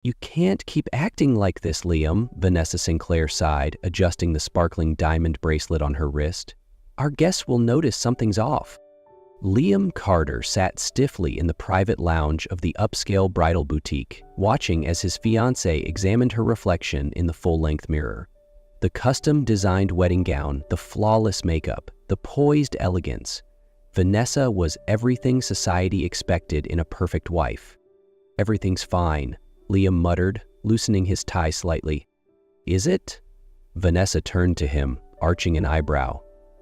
"You can't keep acting like this, Liam," Vanessa Sinclair sighed, adjusting the sparkling diamond bracelet on her wrist. "Our guests will notice something's off." Liam Carter sat stiffly in the private lounge of the upscale bridal boutique, watching as his fiancée examined her reflection in the full-length mirror. The custom-designed wedding gown, the flawless makeup, the poised elegance. Vanessa was everything society expected in a perfect wife. "Everything's fine," Liam muttered, loosening his tie slightly. "Is it?" Vanessa turned to him, arching an eyebrow.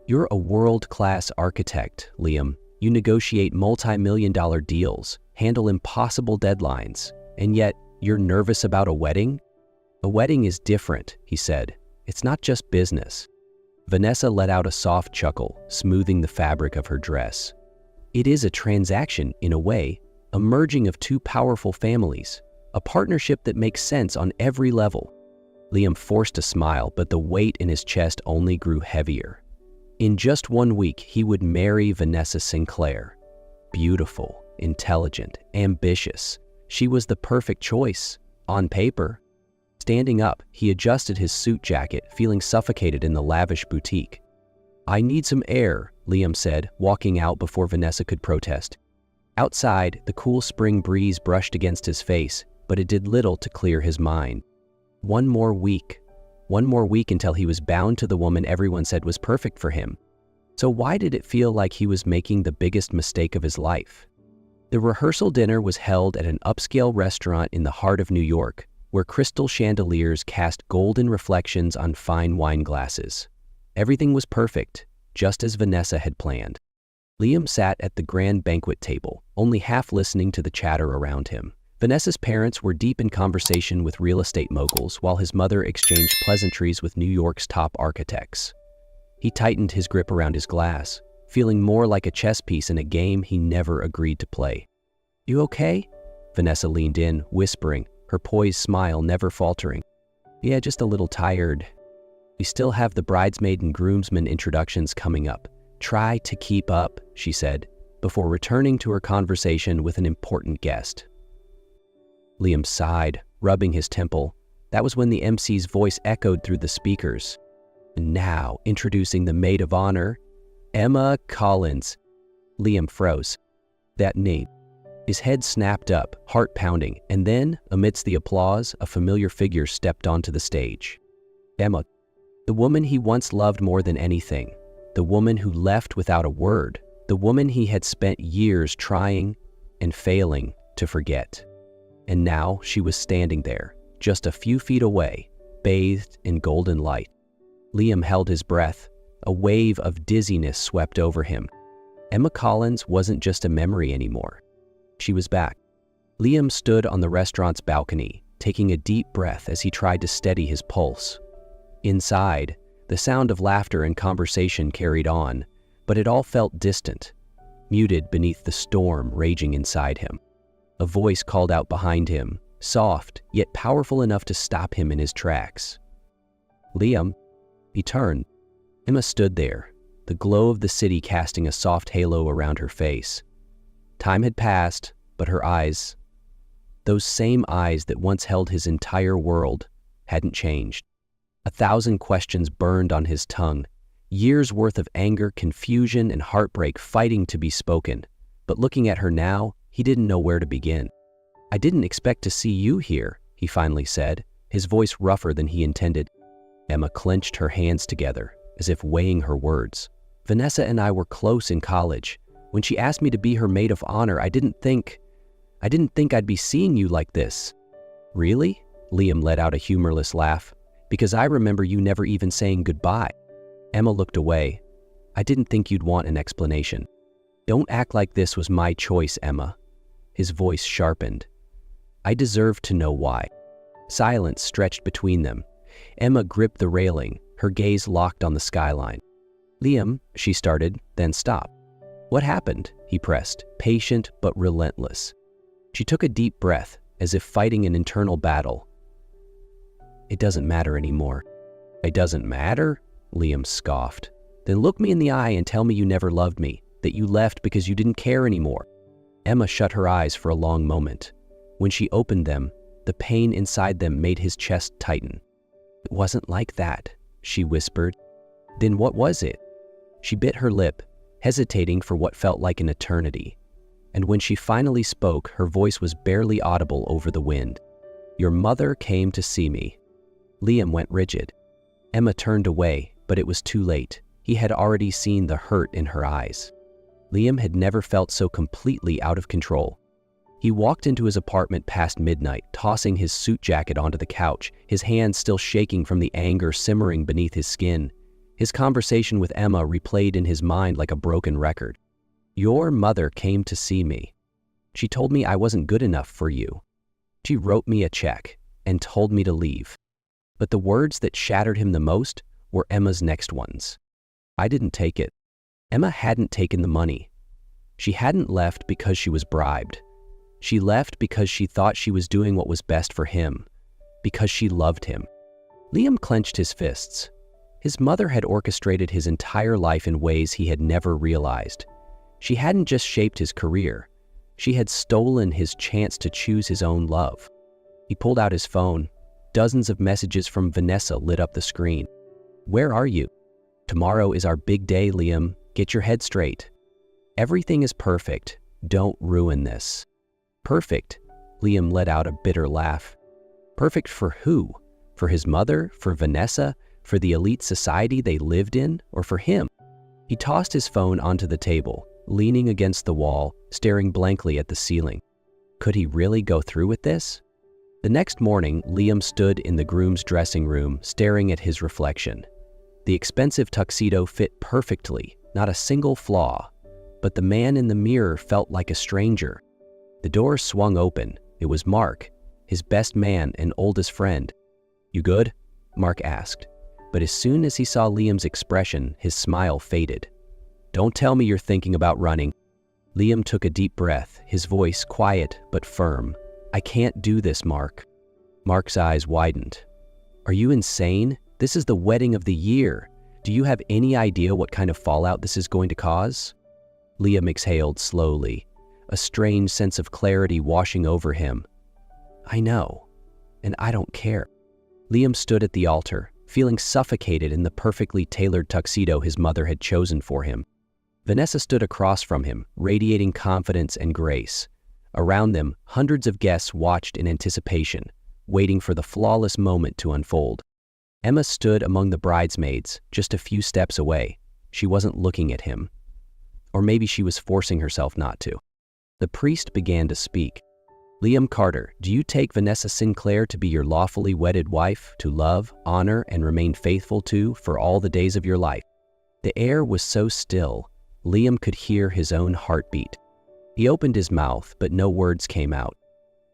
"You're a world-class architect, Liam. You negotiate multi-million-dollar deals, handle impossible deadlines, and yet you're nervous about a wedding?" "A wedding is different," he said. "It's not just business." Vanessa let out a soft chuckle, smoothing the fabric of her dress. "It is a transaction, in a way, a merging of two powerful families, a partnership that makes sense on every level." Liam forced a smile, but the weight in his chest only grew heavier. In just 1 week, he would marry Vanessa Sinclair. Beautiful, intelligent, ambitious. She was the perfect choice, on paper. Standing up, he adjusted his suit jacket, feeling suffocated in the lavish boutique. "I need some air," Liam said, walking out before Vanessa could protest. Outside, the cool spring breeze brushed against his face, but it did little to clear his mind. One more week until he was bound to the woman everyone said was perfect for him. So why did it feel like he was making the biggest mistake of his life? The rehearsal dinner was held at an upscale restaurant in the heart of New York, where crystal chandeliers cast golden reflections on fine wine glasses. Everything was perfect, just as Vanessa had planned. Liam sat at the grand banquet table, only half listening to the chatter around him. Vanessa's parents were deep in conversation with real estate moguls, while his mother exchanged pleasantries with New York's top architects. He tightened his grip around his glass, feeling more like a chess piece in a game he never agreed to play. "You okay?" Vanessa leaned in, whispering, her poised smile never faltering. "Yeah, just a little tired. We still have the bridesmaid and groomsmen introductions coming up. Try to keep up," she said, before returning to her conversation with an important guest. Liam sighed, rubbing his temple. That was when the MC's voice echoed through the speakers. "And now, introducing the maid of honor, Emma Collins." Liam froze. That name. His head snapped up, heart pounding, and then, amidst the applause, a familiar figure stepped onto the stage. Emma, the woman he once loved more than anything, the woman who left without a word, the woman he had spent years trying and failing to forget. And now she was standing there, just a few feet away, bathed in golden light. Liam held his breath. A wave of dizziness swept over him. Emma Collins wasn't just a memory anymore. She was back. Liam stood on the restaurant's balcony, taking a deep breath as he tried to steady his pulse. Inside, the sound of laughter and conversation carried on, but it all felt distant, muted beneath the storm raging inside him. A voice called out behind him, soft, yet powerful enough to stop him in his tracks. "Liam." He turned. Emma stood there, the glow of the city casting a soft halo around her face. Time had passed, but her eyes, those same eyes that once held his entire world, hadn't changed. 1,000 questions burned on his tongue, years' worth of anger, confusion, and heartbreak fighting to be spoken. But looking at her now, he didn't know where to begin. "I didn't expect to see you here," he finally said, his voice rougher than he intended. Emma clenched her hands together, as if weighing her words. "Vanessa and I were close in college. When she asked me to be her maid of honor, I didn't think I'd be seeing you like this." "Really?" Liam let out a humorless laugh. "Because I remember you never even saying goodbye." Emma looked away. "I didn't think you'd want an explanation." "Don't act like this was my choice, Emma." His voice sharpened. "I deserve to know why." Silence stretched between them. Emma gripped the railing, her gaze locked on the skyline. "Liam," she started, then stopped. "What happened?" he pressed, patient but relentless. She took a deep breath, as if fighting an internal battle. "It doesn't matter anymore." "It doesn't matter?" Liam scoffed. "Then look me in the eye and tell me you never loved me, that you left because you didn't care anymore." Emma shut her eyes for a long moment. When she opened them, The pain inside them made his chest tighten. "It wasn't like that," she whispered. "Then what was it?" She bit her lip, hesitating for what felt like an eternity. And when she finally spoke, her voice was barely audible over the wind. "Your mother came to see me." Liam went rigid. Emma turned away, but it was too late. He had already seen the hurt in her eyes. Liam had never felt so completely out of control. He walked into his apartment past midnight, tossing his suit jacket onto the couch, his hands still shaking from the anger simmering beneath his skin. His conversation with Emma replayed in his mind like a broken record. "Your mother came to see me. She told me I wasn't good enough for you. She wrote me a check and told me to leave." But the words that shattered him the most were Emma's next ones. "I didn't take it." Emma hadn't taken the money. She hadn't left because she was bribed. She left because she thought she was doing what was best for him, because she loved him. Liam clenched his fists. His mother had orchestrated his entire life in ways he had never realized. She hadn't just shaped his career. She had stolen his chance to choose his own love. He pulled out his phone. Dozens of messages from Vanessa lit up the screen. "Where are you? Tomorrow is our big day, Liam. Get your head straight. Everything is perfect. Don't ruin this." "Perfect?" Liam let out a bitter laugh. Perfect for who? For his mother? For Vanessa? For the elite society they lived in? Or for him? He tossed his phone onto the table, leaning against the wall, staring blankly at the ceiling. Could he really go through with this? The next morning, Liam stood in the groom's dressing room, staring at his reflection. The expensive tuxedo fit perfectly, not a single flaw. But the man in the mirror felt like a stranger. The door swung open. It was Mark, his best man and oldest friend. "You good?" Mark asked. But as soon as he saw Liam's expression, his smile faded. "Don't tell me you're thinking about running." Liam took a deep breath, his voice quiet but firm. "I can't do this, Mark." Mark's eyes widened. "Are you insane? This is the wedding of the year. Do you have any idea what kind of fallout this is going to cause?" Liam exhaled slowly, a strange sense of clarity washing over him. "I know, and I don't care." Liam stood at the altar, feeling suffocated in the perfectly tailored tuxedo his mother had chosen for him. Vanessa stood across from him, radiating confidence and grace. Around them, hundreds of guests watched in anticipation, waiting for the flawless moment to unfold. Emma stood among the bridesmaids, just a few steps away. She wasn't looking at him. Or maybe she was forcing herself not to. The priest began to speak. "Liam Carter, do you take Vanessa Sinclair to be your lawfully wedded wife, to love, honor, and remain faithful to for all the days of your life?" The air was so still, Liam could hear his own heartbeat. He opened his mouth, but no words came out.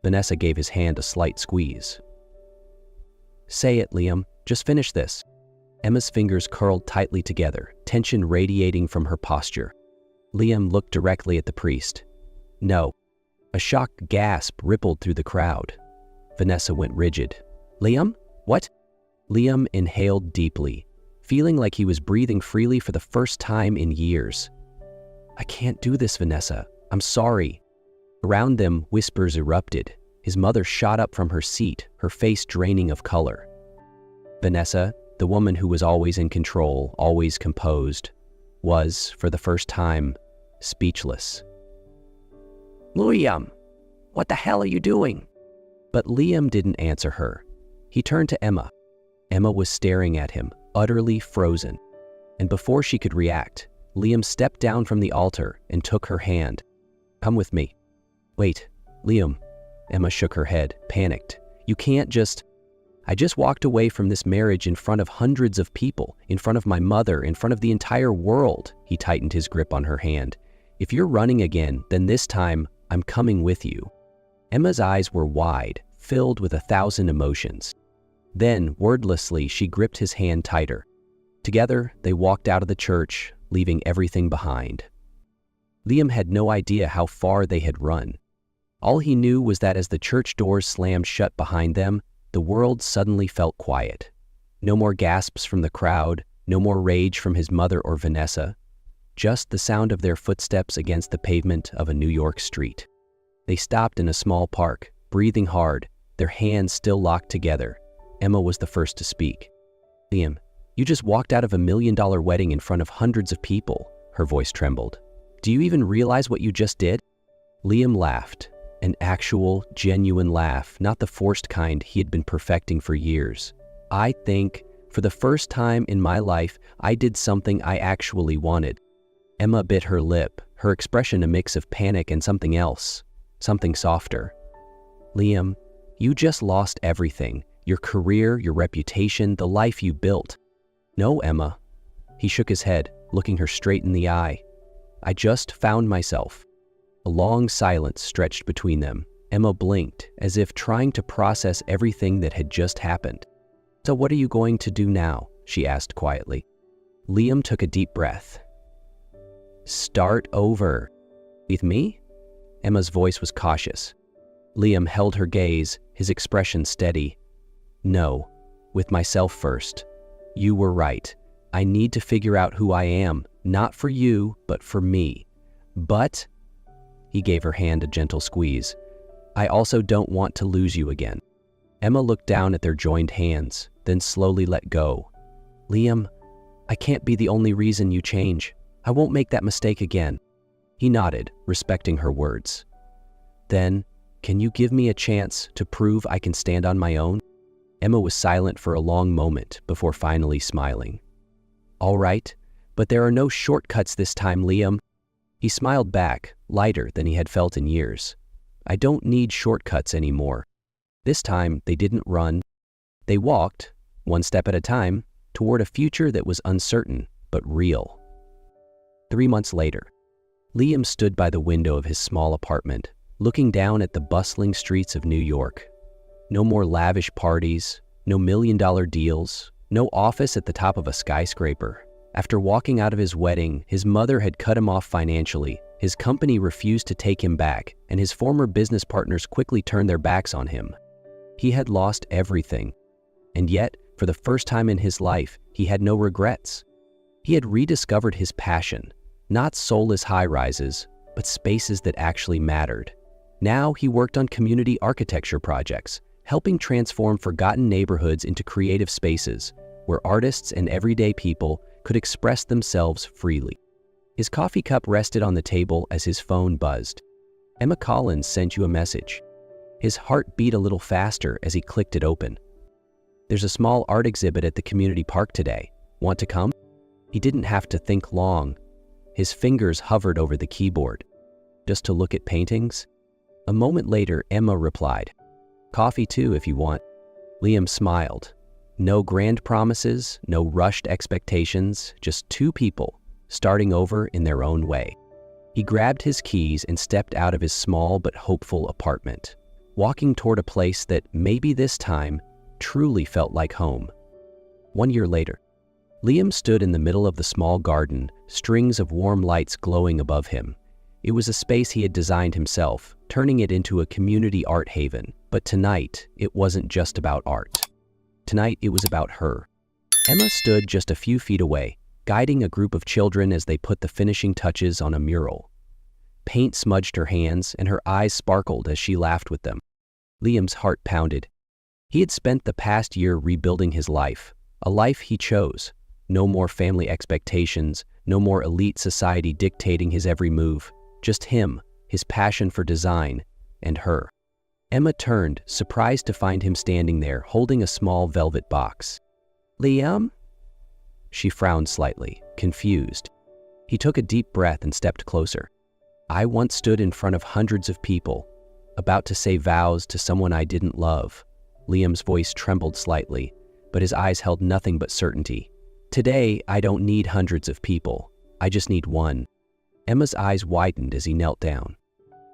Vanessa gave his hand a slight squeeze. "Say it, Liam. Just finish this." Emma's fingers curled tightly together, tension radiating from her posture. Liam looked directly at the priest. "No." A shocked gasp rippled through the crowd. Vanessa went rigid. "Liam? What?" Liam inhaled deeply, feeling like he was breathing freely for the first time in years. "I can't do this, Vanessa. I'm sorry." Around them, whispers erupted. His mother shot up from her seat, her face draining of color. Vanessa, the woman who was always in control, always composed, was, for the first time, speechless. "Liam, what the hell are you doing?" But Liam didn't answer her. He turned to Emma. Emma was staring at him, utterly frozen. And before she could react, Liam stepped down from the altar and took her hand. "Come with me." "Wait, Liam." Emma shook her head, panicked. "You can't just..." "I just walked away from this marriage in front of hundreds of people, in front of my mother, in front of the entire world." He tightened his grip on her hand. "If you're running again, then this time, I'm coming with you." Emma's eyes were wide, filled with 1,000 emotions. Then, wordlessly, she gripped his hand tighter. Together, they walked out of the church, leaving everything behind. Liam had no idea how far they had run. All he knew was that as the church doors slammed shut behind them, the world suddenly felt quiet. No more gasps from the crowd, no more rage from his mother or Vanessa, just the sound of their footsteps against the pavement of a New York street. They stopped in a small park, breathing hard, their hands still locked together. Emma was the first to speak. "Liam, you just walked out of $1 million wedding in front of hundreds of people." Her voice trembled. "Do you even realize what you just did?" Liam laughed, an actual, genuine laugh, not the forced kind he had been perfecting for years. "I think, for the first time in my life, I did something I actually wanted." Emma bit her lip, her expression a mix of panic and something else, something softer. "Liam, you just lost everything. Your career, your reputation, the life you built." "No, Emma." He shook his head, looking her straight in the eye. "I just found myself." A long silence stretched between them. Emma blinked, as if trying to process everything that had just happened. "So what are you going to do now?" she asked quietly. Liam took a deep breath. "Start over." "With me?" Emma's voice was cautious. Liam held her gaze, his expression steady. "No, with myself first. You were right. I need to figure out who I am, not for you, but for me. But," he gave her hand a gentle squeeze, "I also don't want to lose you again." Emma looked down at their joined hands, then slowly let go. "Liam, I can't be the only reason you change. I won't make that mistake again." He nodded, respecting her words. "Then, can you give me a chance to prove I can stand on my own?" Emma was silent for a long moment before finally smiling. "All right, but there are no shortcuts this time, Liam." He smiled back, lighter than he had felt in years. "I don't need shortcuts anymore." This time, they didn't run. They walked, one step at a time, toward a future that was uncertain, but real. 3 months later, Liam stood by the window of his small apartment, looking down at the bustling streets of New York. No more lavish parties, no $1 million deals, no office at the top of a skyscraper. After walking out of his wedding, his mother had cut him off financially, his company refused to take him back, and his former business partners quickly turned their backs on him. He had lost everything. And yet, for the first time in his life, he had no regrets. He had rediscovered his passion, not soulless high-rises, but spaces that actually mattered. Now he worked on community architecture projects, helping transform forgotten neighborhoods into creative spaces where artists and everyday people could express themselves freely. His coffee cup rested on the table as his phone buzzed. "Emma Collins sent you a message." His heart beat a little faster as he clicked it open. "There's a small art exhibit at the community park today. Want to come?" He didn't have to think long. His fingers hovered over the keyboard. "Just to look at paintings?" A moment later, Emma replied, "Coffee too, if you want." Liam smiled. No grand promises, no rushed expectations, just two people, starting over in their own way. He grabbed his keys and stepped out of his small but hopeful apartment, walking toward a place that, maybe this time, truly felt like home. 1 year later, Liam stood in the middle of the small garden, strings of warm lights glowing above him. It was a space he had designed himself, turning it into a community art haven. But tonight, it wasn't just about art. Tonight, it was about her. Emma stood just a few feet away, guiding a group of children as they put the finishing touches on a mural. Paint smudged her hands, and her eyes sparkled as she laughed with them. Liam's heart pounded. He had spent the past year rebuilding his life, a life he chose. No more family expectations, no more elite society dictating his every move. Just him, his passion for design, and her. Emma turned, surprised to find him standing there, holding a small velvet box. "Liam?" She frowned slightly, confused. He took a deep breath and stepped closer. "I once stood in front of hundreds of people, about to say vows to someone I didn't love." Liam's voice trembled slightly, but his eyes held nothing but certainty. "Today, I don't need hundreds of people. I just need one." Emma's eyes widened as he knelt down.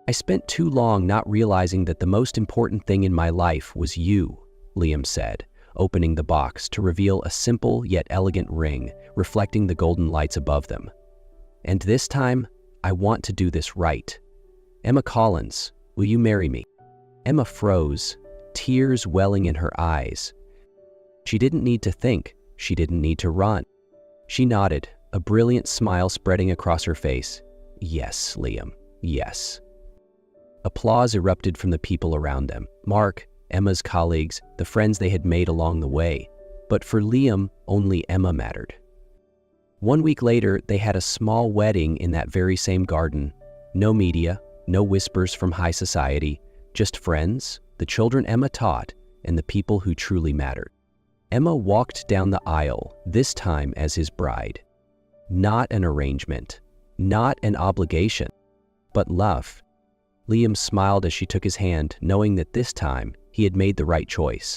"I spent too long not realizing that the most important thing in my life was you," Liam said, opening the box to reveal a simple yet elegant ring reflecting the golden lights above them. "And this time, I want to do this right. Emma Collins, will you marry me?" Emma froze, tears welling in her eyes. She didn't need to think, she didn't need to run. She nodded, a brilliant smile spreading across her face. "Yes, Liam, yes." Applause erupted from the people around them. "Mark, Emma's colleagues, the friends they had made along the way. But for Liam, only Emma mattered. 1 week later, they had a small wedding in that very same garden. No media, no whispers from high society, just friends, the children Emma taught, and the people who truly mattered. Emma walked down the aisle, this time as his bride. Not an arrangement, not an obligation, but love. Liam smiled as she took his hand, knowing that this time he had made the right choice.